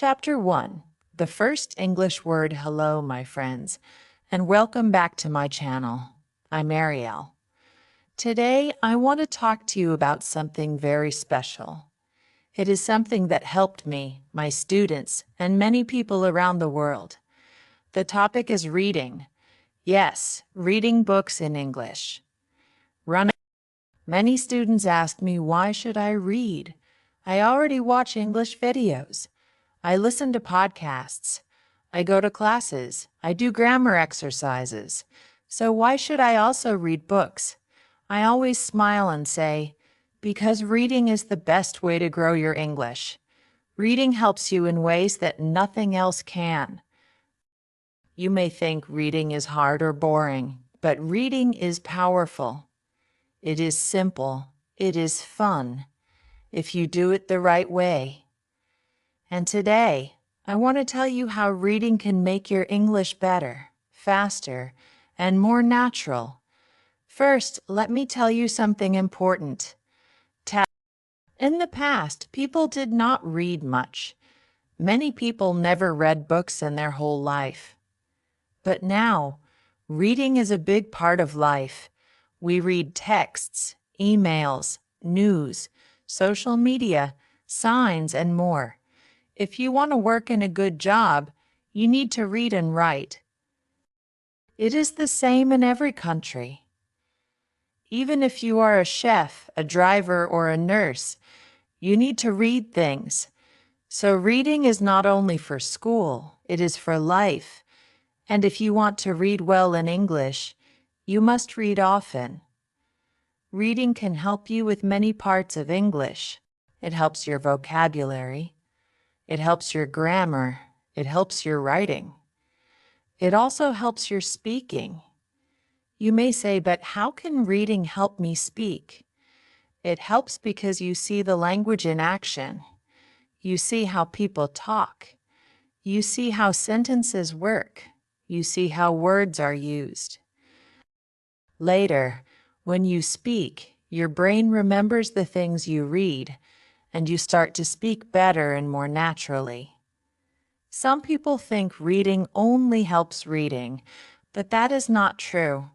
Chapter 1. The first English word. Hello, my friends, and welcome back to my channel. I'm Ariel. Today, I want to talk to you about something very special. It is something that helped me, my students, and many people around the world. The topic is reading. Yes, reading books in English. Many students ask me, why should I read? I already watch English videos. I listen to podcasts. I go to classes. I do grammar exercises. So why should I also read books? I always smile and say, because reading is the best way to grow your English. Reading helps you in ways that nothing else can. You may think reading is hard or boring, but reading is powerful. It is simple. It is fun, if you do it the right way. And today, I want to tell you how reading can make your English better, faster, and more natural. First, let me tell you something important. In the past, people did not read much. Many people never read books in their whole life. But now, reading is a big part of life. We read texts, emails, news, social media, signs, and more. If you want to work in a good job, you need to read and write. It is the same in every country. Even if you are a chef, a driver, or a nurse, you need to read things. So reading is not only for school, it is for life. And if you want to read well in English, you must read often. Reading can help you with many parts of English. It helps your vocabulary. It helps your grammar. It helps your writing. It also helps your speaking. You may say, but how can reading help me speak? It helps because you see the language in action. You see how people talk. You see how sentences work. You see how words are used. Later, when you speak, your brain remembers the things you read, and you start to speak better and more naturally. Some people think reading only helps reading, but that is not true.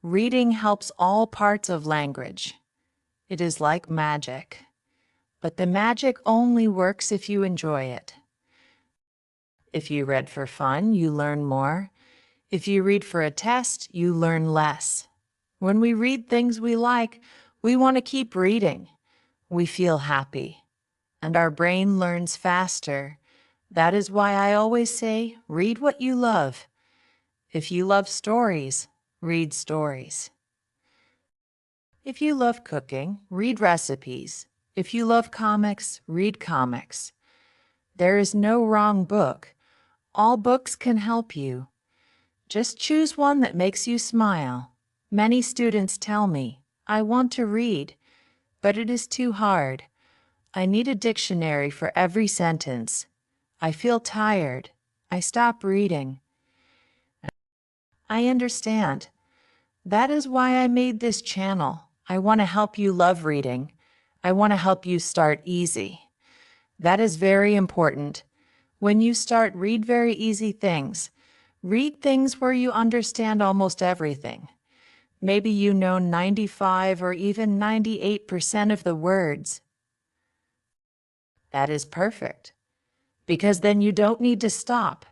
Reading helps all parts of language. It is like magic. But the magic only works if you enjoy it. If you read for fun, you learn more. If you read for a test, you learn less. When we read things we like, we want to keep reading. We feel happy, and our brain learns faster. That is why I always say, read what you love. If you love stories, read stories. If you love cooking, read recipes. If you love comics, read comics. There is no wrong book. All books can help you. Just choose one that makes you smile. Many students tell me, I want to read, but it is too hard. I need a dictionary for every sentence. I feel tired. I stop reading. I understand. That is why I made this channel. I want to help you love reading. I want to help you start easy. That is very important. When you start, read very easy things. Read things where you understand almost everything. Maybe you know 95 or even 98% of the words. That is perfect, because then you don't need to stop.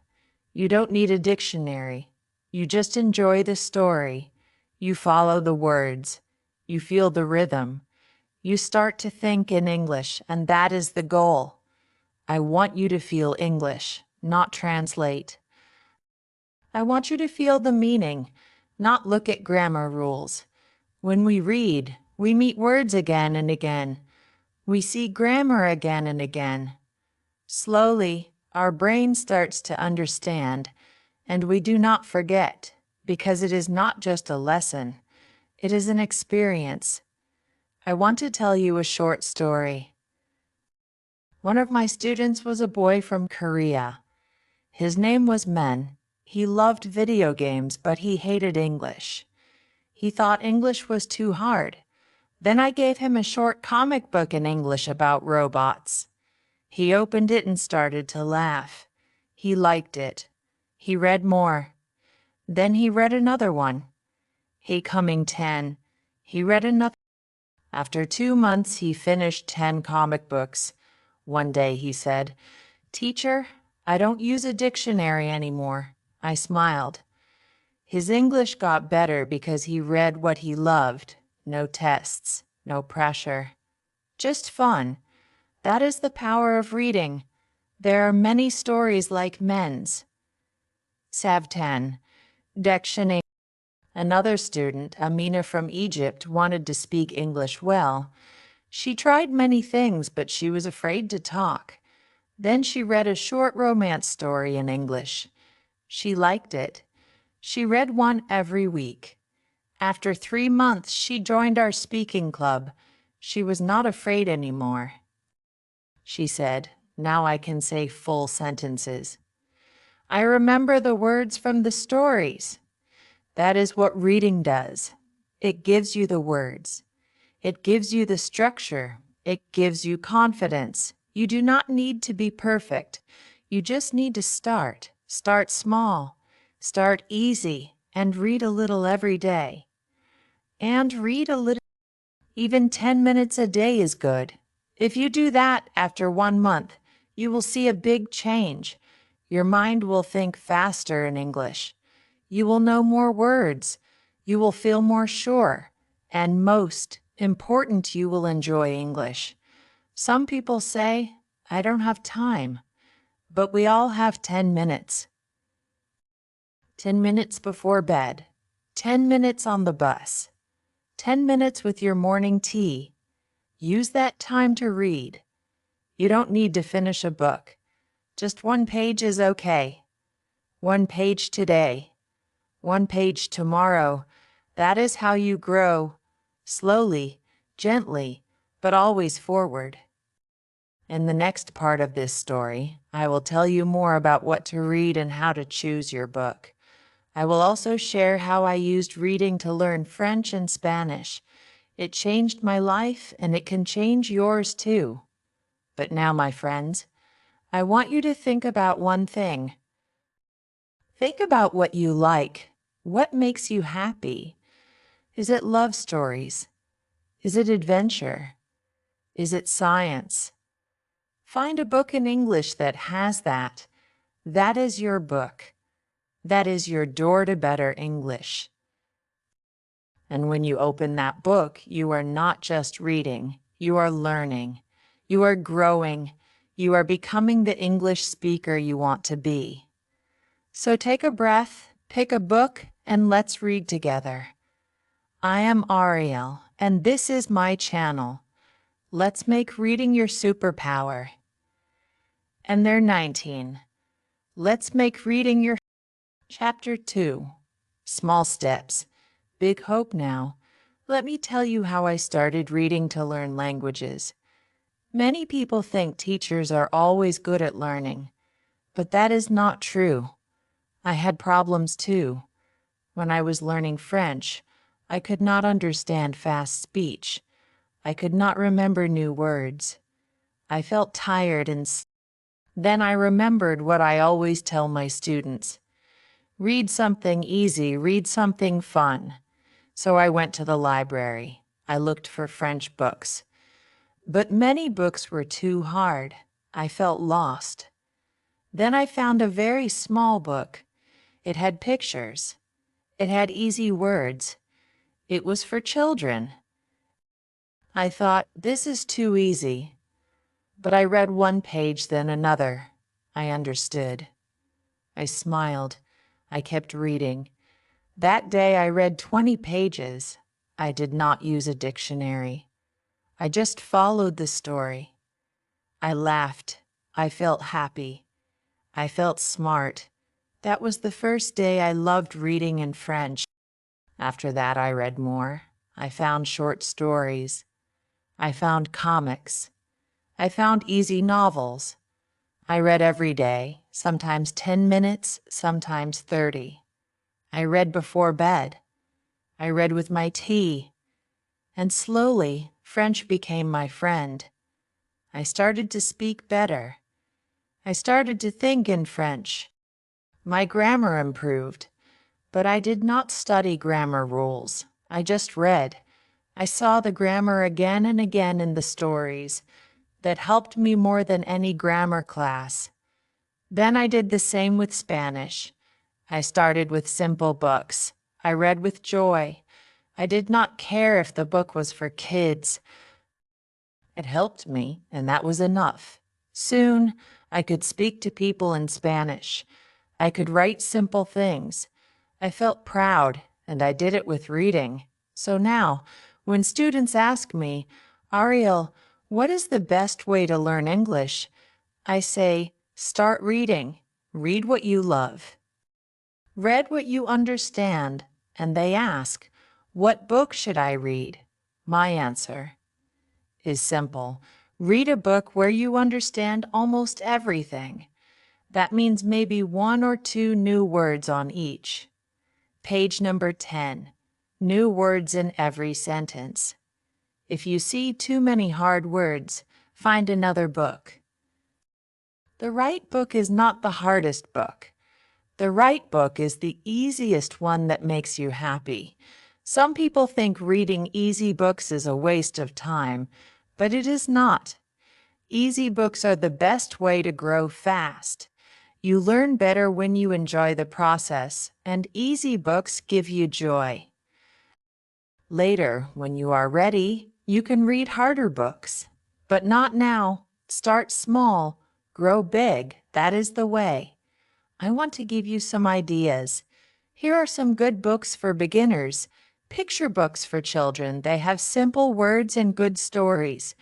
You don't need a dictionary. You just enjoy the story. You follow the words. You feel the rhythm. You start to think in English, and that is the goal. I want you to feel English, not translate. I want you to feel the meaning, not look at grammar rules. When we read, we meet words again and again. We see grammar again and again. Slowly, our brain starts to understand, and we do not forget, because it is not just a lesson. It is an experience. I want to tell you a short story. One of my students was a boy from Korea. His name was Men. He loved video games, but he hated English. He thought English was too hard. Then I gave him a short comic book in English about robots. He opened it and started to laugh. He liked it. He read more. Then he read another one. He coming 10. He read another. After 2 months, he finished 10 comic books. One day he said, "Teacher, I don't use a dictionary anymore." I smiled. His English got better because he read what he loved. No tests, no pressure. Just fun. That is the power of reading. There are many stories like men's. Savtan, dictionary. Another student, Amina from Egypt, wanted to speak English well. She tried many things, but she was afraid to talk. Then she read a short romance story in English. She liked it. She read one every week. After 3 months, she joined our speaking club. She was not afraid anymore. She said, "Now I can say full sentences. I remember the words from the stories." That is what reading does. It gives you the words. It gives you the structure. It gives you confidence. You do not need to be perfect. You just need to start. Start small. Start easy and read a little every day. And read a little. Even 10 minutes a day is good. If you do that after 1 month, you will see a big change. Your mind will think faster in English. You will know more words. You will feel more sure. And most important, you will enjoy English. Some people say, "I don't have time," but we all have 10 minutes. 10 minutes before bed, 10 minutes on the bus, 10 minutes with your morning tea. Use that time to read. You don't need to finish a book. Just 1 page is okay. 1 page today. 1 page tomorrow. That is how you grow. Slowly, gently, but always forward. In the next part of this story, I will tell you more about what to read and how to choose your book. I will also share how I used reading to learn French and Spanish. It changed my life, and it can change yours too. But now, my friends, I want you to think about one thing. Think about what you like. What makes you happy? Is it love stories? Is it adventure? Is it science? Find a book in English that has that. That is your book. That is your door to better English. And when you open that book, you are not just reading, you are learning, you are growing, you are becoming the English speaker you want to be. So take a breath, pick a book, and let's read together. I am Ariel, and this is my channel. Let's make reading your superpower. And they're 19. Let's make reading your Chapter 2. Small steps. Big hope now. Let me tell you how I started reading to learn languages. Many people think teachers are always good at learning, but that is not true. I had problems too. When I was learning French, I could not understand fast speech. I could not remember new words. I felt tired and then I remembered what I always tell my students. Read something easy, read something fun. So I went to the library. I looked for French books. But many books were too hard. I felt lost. Then I found a very small book. It had pictures. It had easy words. It was for children. I thought, this is too easy. But I read 1 page, then another. I understood. I smiled. I kept reading. That day I read 20 pages. I did not use a dictionary. I just followed the story. I laughed. I felt happy. I felt smart. That was the first day I loved reading in French. After that, I read more. I found short stories. I found comics. I found easy novels. I read every day, sometimes 10 minutes, sometimes 30. I read before bed. I read with my tea. And slowly, French became my friend. I started to speak better. I started to think in French. My grammar improved, but I did not study grammar rules. I just read. I saw the grammar again and again in the stories. That helped me more than any grammar class. Then I did the same with Spanish. I started with simple books. I read with joy. I did not care if the book was for kids. It helped me, and that was enough. Soon, I could speak to people in Spanish. I could write simple things. I felt proud, and I did it with reading. So now, when students ask me, Ariel, what is the best way to learn English? I say, start reading. Read what you love. Read what you understand. And they ask, what book should I read? My answer is simple. Read a book where you understand almost everything. That means maybe 1 or 2 new words on each. Page number 10. New words in every sentence. If you see too many hard words, find another book. The right book is not the hardest book. The right book is the easiest one that makes you happy. Some people think reading easy books is a waste of time, but it is not. Easy books are the best way to grow fast. You learn better when you enjoy the process, and easy books give you joy. Later, when you are ready, you can read harder books. But not now. Start small, grow big. That is the way. I want to give you some ideas. Here are some good books for beginners. Picture books for children. They have simple words and good stories.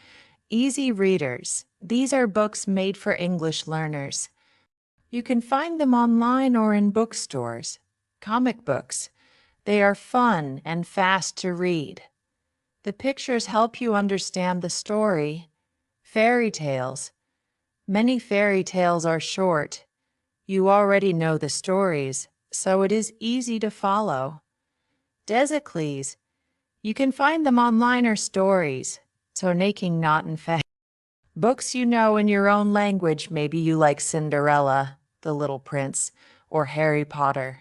Easy readers. These are books made for English learners. You can find them online or in bookstores. Comic books. They are fun and fast to read. The pictures help you understand the story. Fairy tales. Many fairy tales are short. You already know the stories, so it is easy to follow. Desicles. You can find them online or stories. Tonaking not in fact. Books you know in your own language. Maybe you like Cinderella, The Little Prince, or Harry Potter.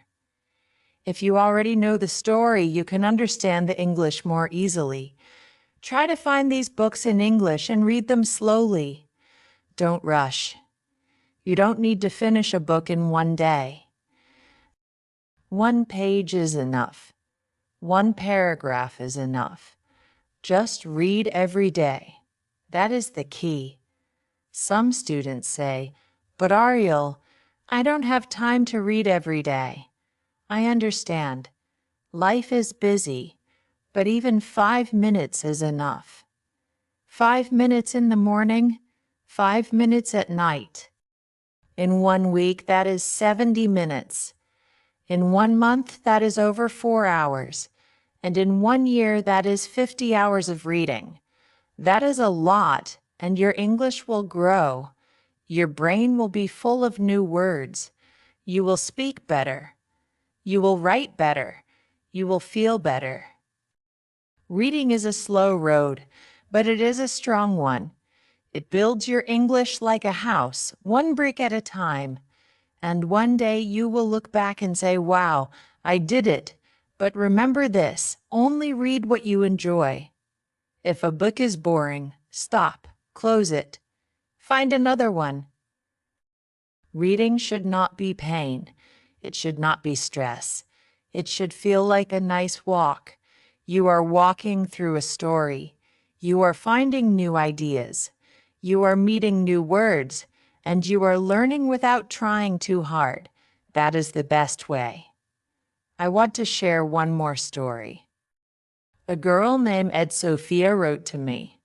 If you already know the story, you can understand the English more easily. Try to find these books in English and read them slowly. Don't rush. You don't need to finish a book in one day. 1 page is enough. 1 paragraph is enough. Just read every day. That is the key. Some students say, but Ariel, I don't have time to read every day. I understand. Life is busy, but even 5 minutes is enough. 5 minutes in the morning, 5 minutes at night. In 1 week, that is 70 minutes. In 1 month, that is over 4 hours. And in 1 year, that is 50 hours of reading. That is a lot, and your English will grow. Your brain will be full of new words. You will speak better. You will write better. You will feel better. Reading is a slow road, but it is a strong one. It builds your English like a house, 1 brick at a time. And one day you will look back and say, wow, I did it. But remember this, only read what you enjoy. If a book is boring, stop, close it. Find another one. Reading should not be pain. It should not be stress. It should feel like a nice walk. You are walking through a story. You are finding new ideas. You are meeting new words, and you are learning without trying too hard. That is the best way. I want to share one more story. A girl named Ed Sophia wrote to me.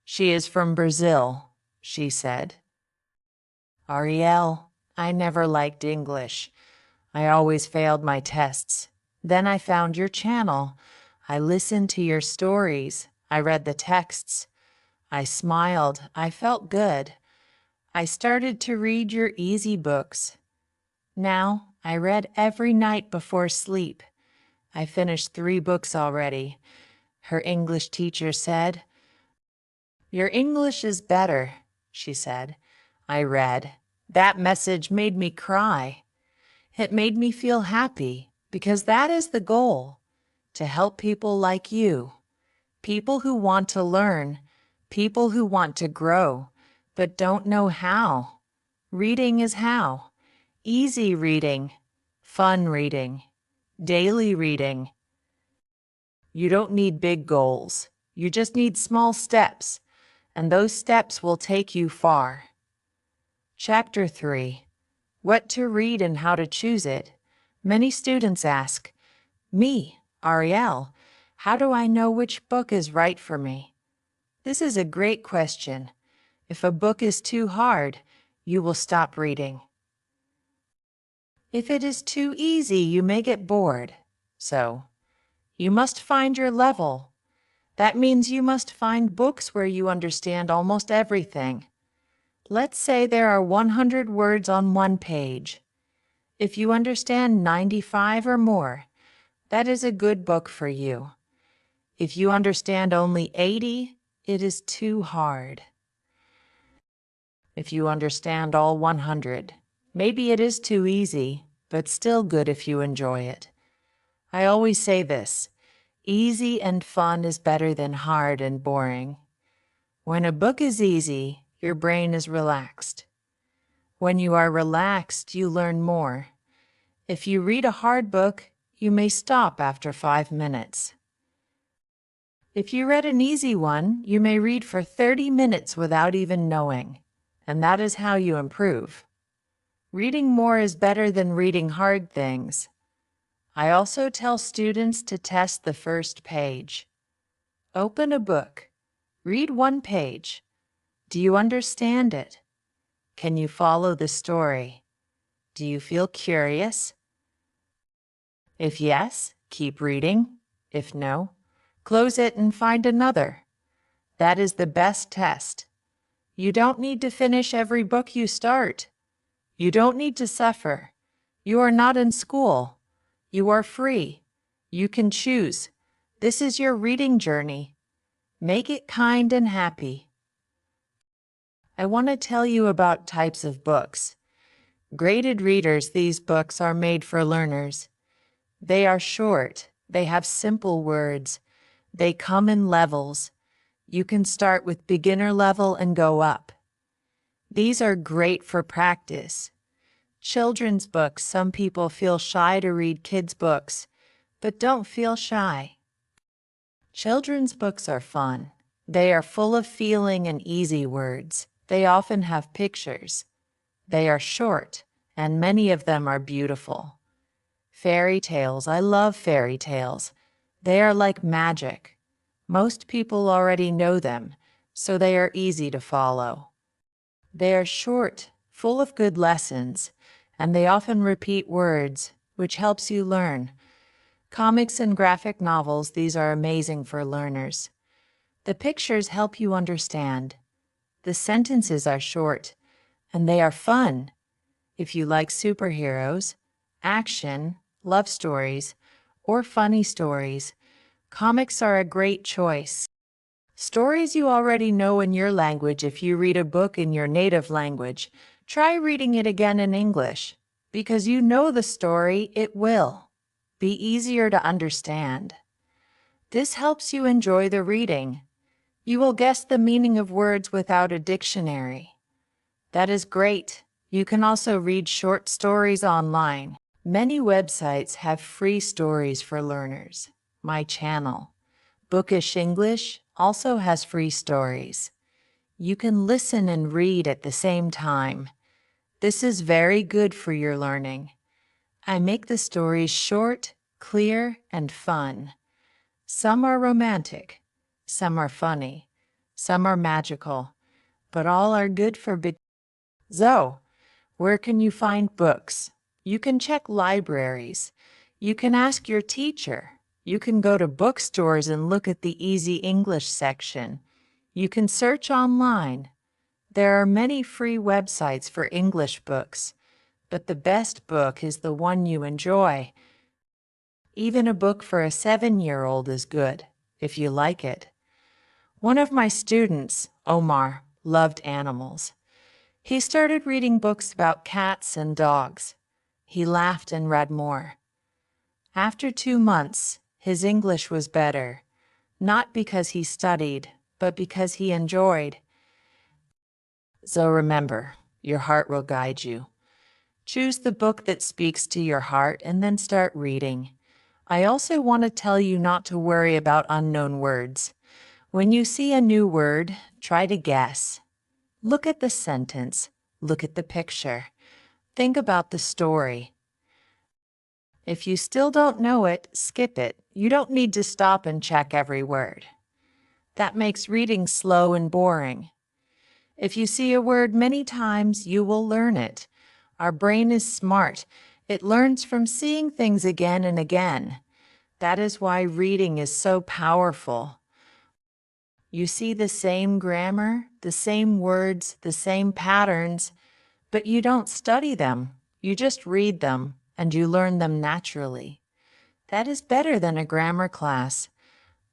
She is from Brazil, she said. Ariel, I never liked English. I always failed my tests. Then I found your channel. I listened to your stories. I read the texts. I smiled. I felt good. I started to read your easy books. Now, I read every night before sleep. I finished 3 books already. Her English teacher said, Your English is better, she said. I read. That message made me cry. It made me feel happy because that is the goal, to help people like you, people who want to learn, people who want to grow, but don't know how. Reading is how. Easy reading, fun reading, daily reading. You don't need big goals. You just need small steps, and those steps will take you far. Chapter 3. What to read and how to choose it. Many students ask, me, Ariel, how do I know which book is right for me? This is a great question. If a book is too hard, you will stop reading. If it is too easy, you may get bored. So, you must find your level. That means you must find books where you understand almost everything. Let's say there are 100 words on one page. If you understand 95 or more, that is a good book for you. If you understand only 80, it is too hard. If you understand all 100, maybe it is too easy, but still good if you enjoy it. I always say this, easy and fun is better than hard and boring. When a book is easy, your brain is relaxed. When you are relaxed, you learn more. If you read a hard book, you may stop after 5 minutes. If you read an easy one, you may read for 30 minutes without even knowing, and that is how you improve. Reading more is better than reading hard things. I also tell students to test the first page. Open a book. Read one page. Do you understand it? Can you follow the story? Do you feel curious? If yes, keep reading. If no, close it and find another. That is the best test. You don't need to finish every book you start. You don't need to suffer. You are not in school. You are free. You can choose. This is your reading journey. Make it kind and happy. I want to tell you about types of books. Graded readers, these books are made for learners. They are short. They have simple words. They come in levels. You can start with beginner level and go up. These are great for practice. Children's books, some people feel shy to read kids' books, but don't feel shy. Children's books are fun. They are full of feeling and easy words. They often have pictures. They are short, and many of them are beautiful. Fairy tales, I love fairy tales. They are like magic. Most people already know them, so they are easy to follow. They are short, full of good lessons, and they often repeat words, which helps you learn. Comics and graphic novels, these are amazing for learners. The pictures help you understand. The sentences are short, and they are fun. If you like superheroes, action, love stories, or funny stories, comics are a great choice. Stories you already know in your language. If you read a book in your native language, try reading it again in English. Because you know the story, it will be easier to understand. This helps you enjoy the reading. You will guess the meaning of words without a dictionary. That is great. You can also read short stories online. Many websites have free stories for learners. My channel, Bookish English, also has free stories. You can listen and read at the same time. This is very good for your learning. I make the stories short, clear, and fun. Some are romantic, some are funny, some are magical, but all are good for beginners. So, where can you find books? You can check libraries. You can ask your teacher. You can go to bookstores and look at the Easy English section. You can search online. There are many free websites for English books, but the best book is the one you enjoy. Even a book for a 7-year-old is good, if you like it. One of my students, Omar, loved animals. He started reading books about cats and dogs. He laughed and read more. After 2 months, his English was better, not because he studied, but because he enjoyed. So remember, your heart will guide you. Choose the book that speaks to your heart and then start reading. I also want to tell you not to worry about unknown words. When you see a new word, try to guess. Look at the sentence. Look at the picture. Think about the story. If you still don't know it, skip it. You don't need to stop and check every word. That makes reading slow and boring. If you see a word many times, you will learn it. Our brain is smart. It learns from seeing things again and again. That is why reading is so powerful. You see the same grammar, the same words, the same patterns, but you don't study them. You just read them, and you learn them naturally. That is better than a grammar class.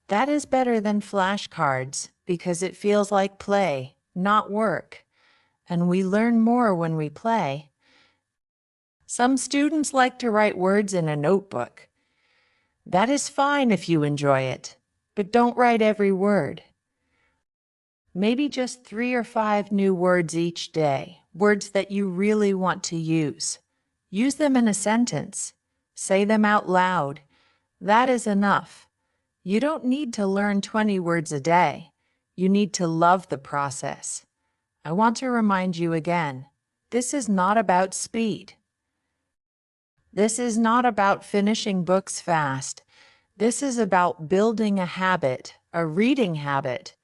That is better than flashcards because it feels like play, not work. And we learn more when we play. Some students like to write words in a notebook. That is fine if you enjoy it, but don't write every word. Maybe just 3 or 5 new words each day, words that you really want to use. Use them in a sentence. Say them out loud. That is enough. You don't need to learn 20 words a day. You need to love the process. I want to remind you again, this is not about speed. This is not about finishing books fast. This is about building a habit, a reading habit.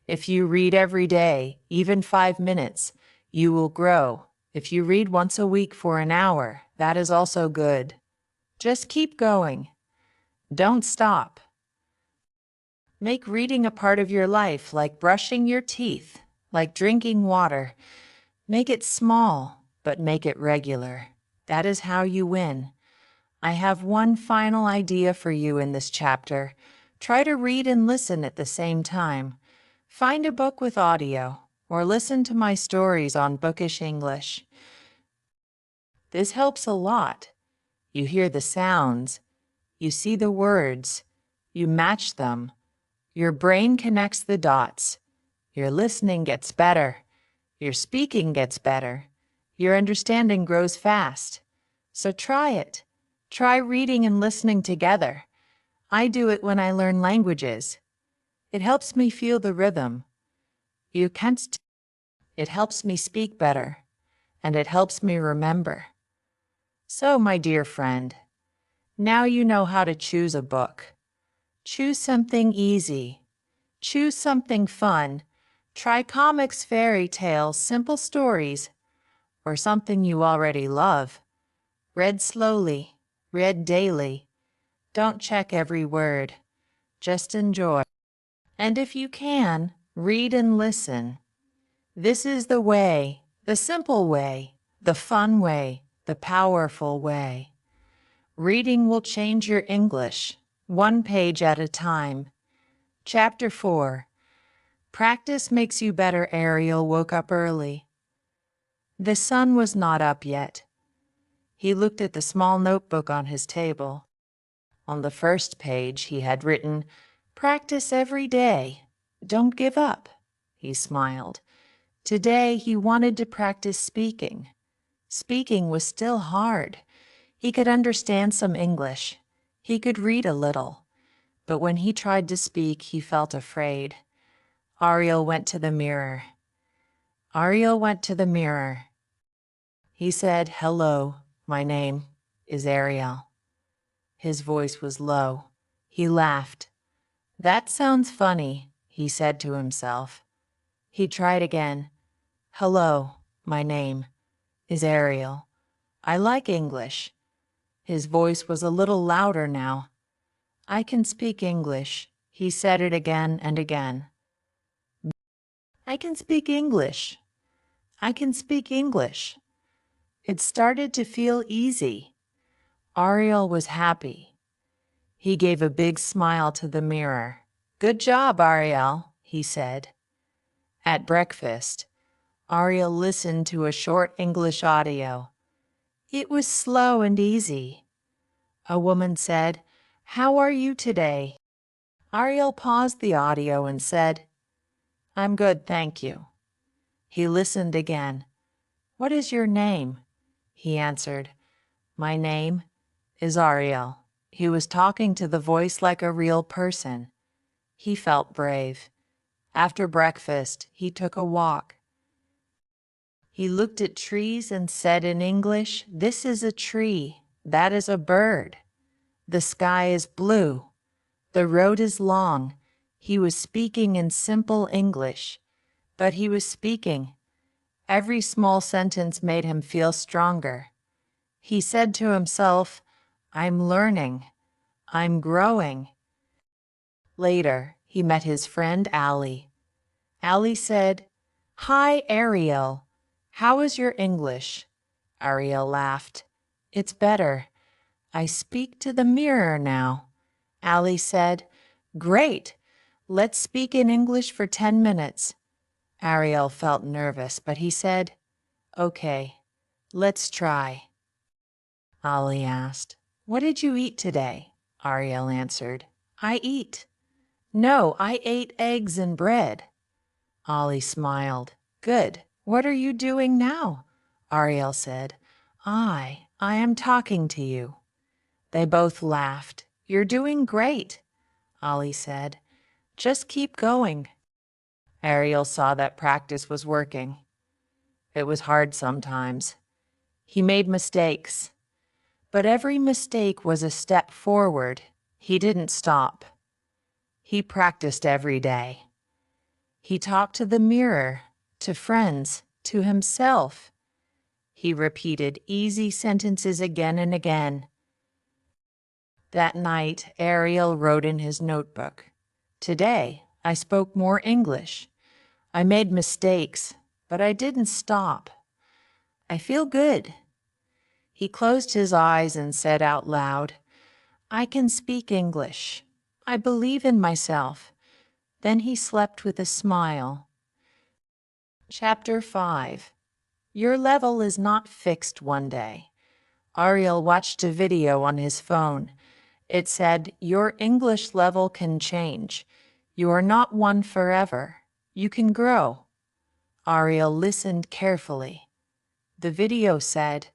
If you read every day, even 5 minutes, you will grow. If you read once a week for an hour, that is also good. Just keep going. Don't stop. Make reading a part of your life, like brushing your teeth, like drinking water. Make it small, but make it regular. That is how you win. I have one final idea for you in this chapter. Try to read and listen at the same time. Find a book with audio, or listen to my stories on Bookish English. This helps a lot. You hear the sounds, you see the words, you match them. Your brain connects the dots. Your listening gets better. Your speaking gets better. Your understanding grows fast. So try it. Try reading and listening together. I do it when I learn languages. It helps me feel the rhythm. It helps me speak better, and it helps me remember. So, my dear friend, now you know how to choose a book. Choose something easy. Choose something fun. Try comics, fairy tales, simple stories, or something you already love. Read slowly. Read daily. Don't check every word. Just enjoy. And if you can, read and listen. This is the way, the simple way, the fun way, the powerful way. Reading will change your English, one page at a time. Chapter 4. Practice makes you better. Ariel woke up early. The sun was not up yet. He looked at the small notebook on his table. On the first page he had written, "Practice every day. Don't give up." He smiled. Today he wanted to practice speaking. Speaking was still hard. He could understand some English. He could read a little. But when he tried to speak, he felt afraid. Ariel went to the mirror. Ariel went to the mirror. He said, "Hello, my name is Ariel." His voice was low. He laughed. "That sounds funny," he said to himself. He tried again. "Hello, my name is Ariel. I like English." His voice was a little louder now. "I can speak English." He said it again and again. "I can speak English. I can speak English." It started to feel easy. Ariel was happy. He gave a big smile to the mirror. "Good job, Ariel," he said. At breakfast, Ariel listened to a short English audio. It was slow and easy. A woman said, "How are you today?" Ariel paused the audio and said, "I'm good, thank you." He listened again. "What is your name?" He answered, "My name is Ariel." He was talking to the voice like a real person. He felt brave. After breakfast, he took a walk. He looked at trees and said in English, "This is a tree. That is a bird. The sky is blue. The road is long." He was speaking in simple English, but he was speaking. Every small sentence made him feel stronger. He said to himself, "I'm learning. I'm growing." Later, he met his friend Allie. Allie said, "Hi, Ariel. How is your English?" Ariel laughed. "It's better. I speak to the mirror now." Allie said, "Great. Let's speak in English for 10 minutes." Ariel felt nervous, but he said, "Okay, let's try." Allie asked, "What did you eat today?" Ariel answered, "I eat." "No, I ate eggs and bread." Ollie smiled. "Good. What are you doing now?" Ariel said, I am talking to you." They both laughed. "You're doing great," Ollie said. "Just keep going." Ariel saw that practice was working. It was hard sometimes. He made mistakes, but every mistake was a step forward. He didn't stop. He practiced every day. He talked to the mirror, to friends, to himself. He repeated easy sentences again and again. That night, Ariel wrote in his notebook, "Today, I spoke more English. I made mistakes, but I didn't stop. I feel good." He closed his eyes and said out loud, "I can speak English. I believe in myself." Then he slept with a smile. Chapter 5. Your level is not fixed one day. Ariel watched a video on his phone. It said, "Your English level can change. You are not one forever. You can grow." Ariel listened carefully. The video said,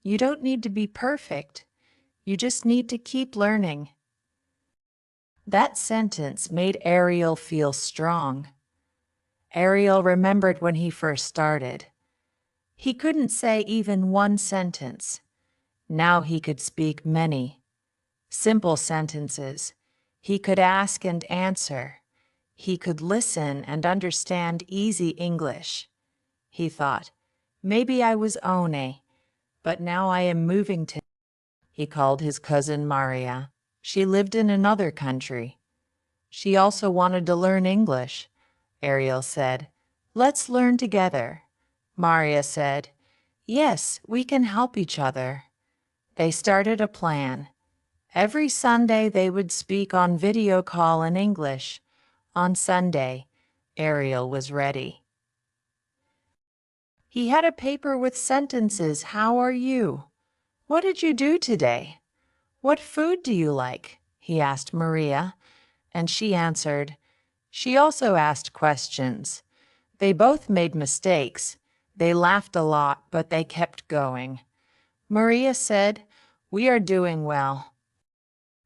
"You don't need to be perfect. You just need to keep learning." That sentence made Ariel feel strong. Ariel remembered when he first started. He couldn't say even one sentence. Now he could speak many. Simple sentences. He could ask and answer. He could listen and understand easy English. He thought, maybe I was One, but now I am moving to. He called his cousin Maria. She lived in another country. She also wanted to learn English. Ariel said, "Let's learn together." Maria said, "Yes, we can help each other." They started a plan. Every Sunday they would speak on video call in English. On Sunday, Ariel was ready. He had a paper with sentences. "How are you?" "What did you do today?" "What food do you like?" he asked Maria, and she answered. She also asked questions. They both made mistakes. They laughed a lot, but they kept going. Maria said, "We are doing well."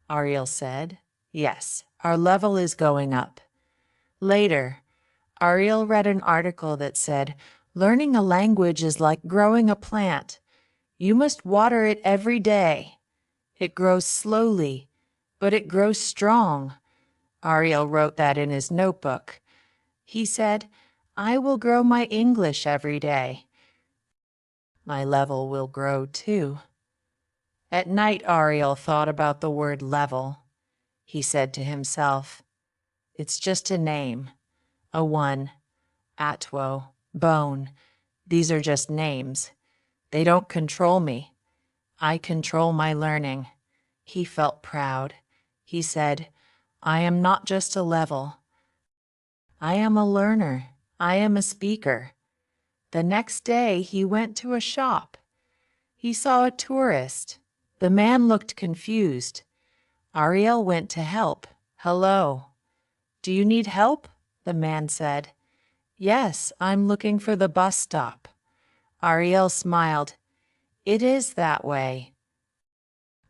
Ariel said, "Yes, our level is going up." Later, Ariel read an article that said, "Learning a language is like growing a plant. You must water it every day. It grows slowly, but it grows strong." Ariel wrote that in his notebook. He said, "I will grow my English every day. My level will grow too." At night, Ariel thought about the word level. He said to himself, "It's just a name. A one, Atwo, bone. These are just names. They don't control me. I control my learning." He felt proud. He said, "I am not just a level. I am a learner. I am a speaker. The next day, he went to a shop. He saw a tourist. The man looked confused. Ariel went to help. Hello. Do you need help? The man said. Yes, I'm looking for the bus stop. Ariel smiled. It is that way.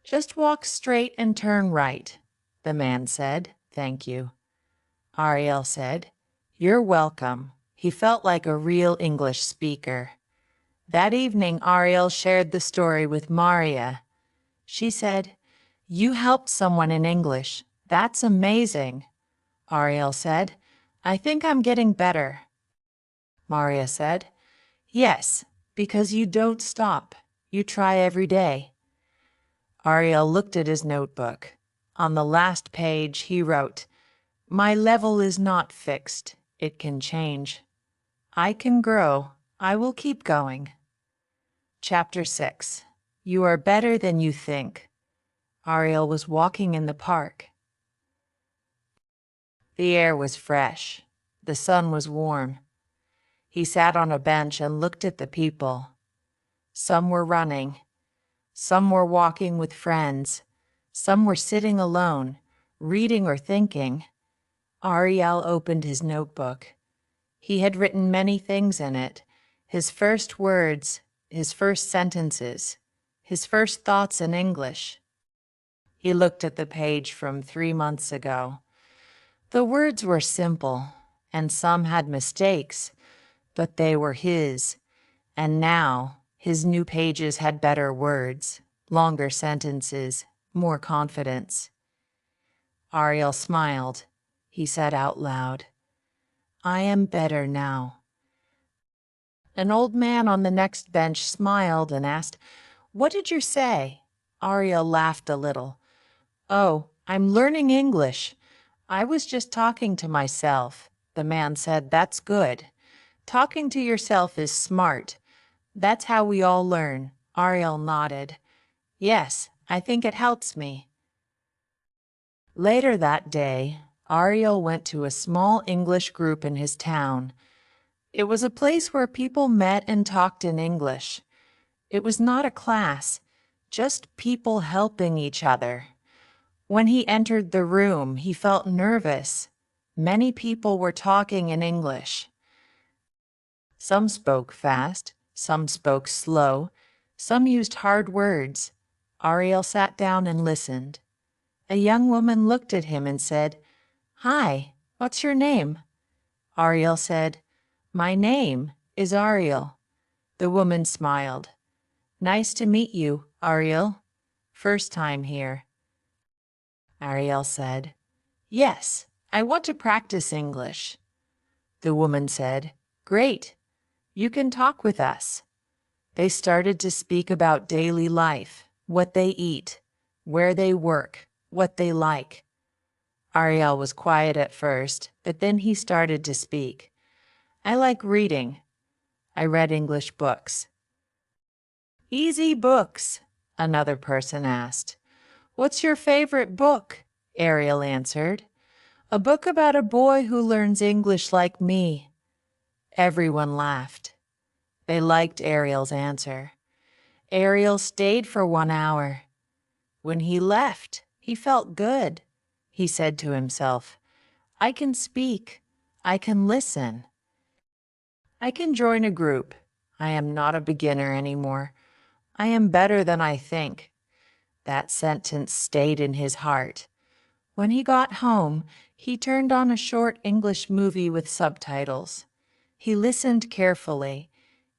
Just walk straight and turn right. The man said. Thank you. Ariel said, You're welcome. He felt like a real English speaker. That evening, Ariel shared the story with Maria. She said, You helped someone in English. That's amazing. Ariel said, I think I'm getting better. Maria said, Yes, because you don't stop. You try every day. Ariel looked at his notebook. On the last page, he wrote, My level is not fixed. It can change. I can grow. I will keep going. Chapter 6. You are better than you think. Ariel was walking in the park. The air was fresh. The sun was warm. He sat on a bench and looked at the people. Some were running. Some were walking with friends. Some were sitting alone, reading or thinking. Ariel opened his notebook. He had written many things in it. His first words, his first sentences, his first thoughts in English. He looked at the page from 3 months ago. The words were simple, and some had mistakes, but they were his. And now, his new pages had better words, longer sentences, more confidence. Ariel smiled. He said out loud, I am better now. An old man on the next bench smiled and asked, What did you say? Ariel laughed a little. Oh, I'm learning English. I was just talking to myself. The man said, That's good. Talking to yourself is smart. That's how we all learn. Ariel nodded. Yes, I think it helps me. Later that day, Ariel went to a small English group in his town. It was a place where people met and talked in English. It was not a class, just people helping each other. When he entered the room, he felt nervous. Many people were talking in English. Some spoke fast, some spoke slow, some used hard words. Ariel sat down and listened. A young woman looked at him and said, Hi, what's your name? Ariel said, My name is Ariel. The woman smiled. Nice to meet you, Ariel. First time here. Ariel said, Yes, I want to practice English. The woman said, Great. You can talk with us. They started to speak about daily life, what they eat, where they work, what they like. Ariel was quiet at first, but then he started to speak. I like reading. I read English books. Easy books, another person asked. What's your favorite book? Ariel answered. A book about a boy who learns English like me. Everyone laughed. They liked Ariel's answer. Ariel stayed for 1 hour. When he left, he felt good. He said to himself, I can speak. I can listen. I can join a group. I am not a beginner anymore. I am better than I think. That sentence stayed in his heart. When he got home, he turned on a short English movie with subtitles. He listened carefully.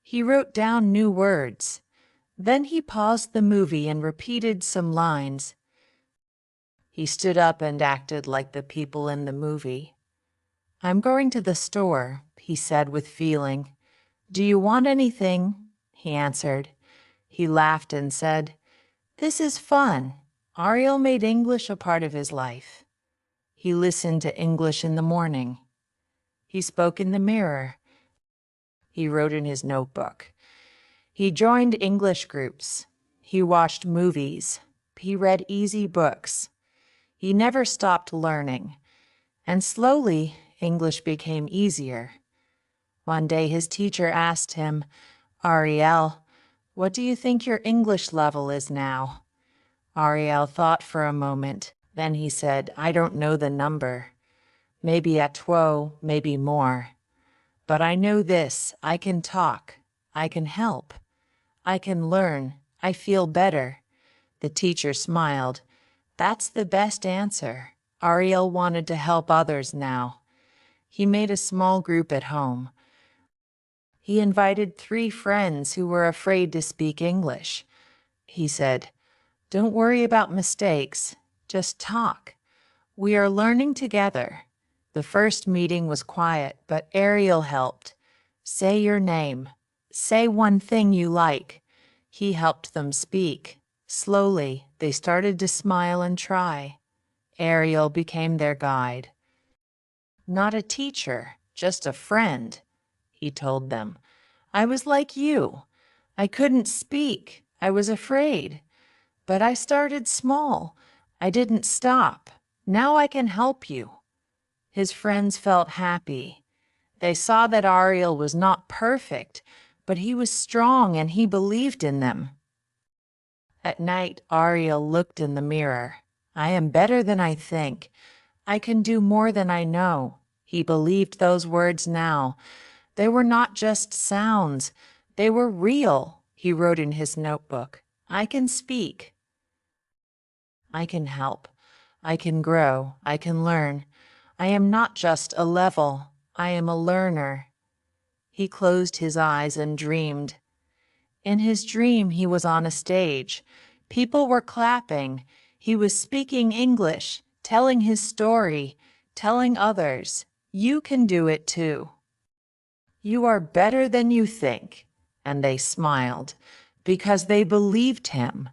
He wrote down new words. Then he paused the movie and repeated some lines. He stood up and acted like the people in the movie. I'm going to the store, he said with feeling. Do you want anything? He answered. He laughed and said, This is fun. Ariel made English a part of his life. He listened to English in the morning. He spoke in the mirror. He wrote in his notebook. He joined English groups. He watched movies. He read easy books. He never stopped learning. And slowly, English became easier. One day his teacher asked him, "Ariel, what do you think your English level is now?" Ariel thought for a moment. Then he said, "I don't know the number. Maybe at 12, maybe more. But I know this, I can talk, I can help, I can learn, I feel better." The teacher smiled. "That's the best answer." Ariel wanted to help others now. He made a small group at home. He invited 3 friends who were afraid to speak English. He said, "Don't worry about mistakes, just talk. We are learning together." The first meeting was quiet, but Ariel helped. "Say your name. Say one thing you like." He helped them speak. Slowly, they started to smile and try. Ariel became their guide. "Not a teacher, just a friend," he told them. "I was like you. I couldn't speak. I was afraid. But I started small. I didn't stop. Now I can help you." His friends felt happy. They saw that Ariel was not perfect, but he was strong and he believed in them. At night, Ariel looked in the mirror. "I am better than I think. I can do more than I know." He believed those words now. They were not just sounds. They were real. He wrote in his notebook, "I can speak. I can help. I can grow. I can learn. I am not just a level. I am a learner." He closed his eyes and dreamed. In his dream, he was on a stage. People were clapping. He was speaking English, telling his story, telling others, "You can do it too. You are better than you think." And they smiled because they believed him.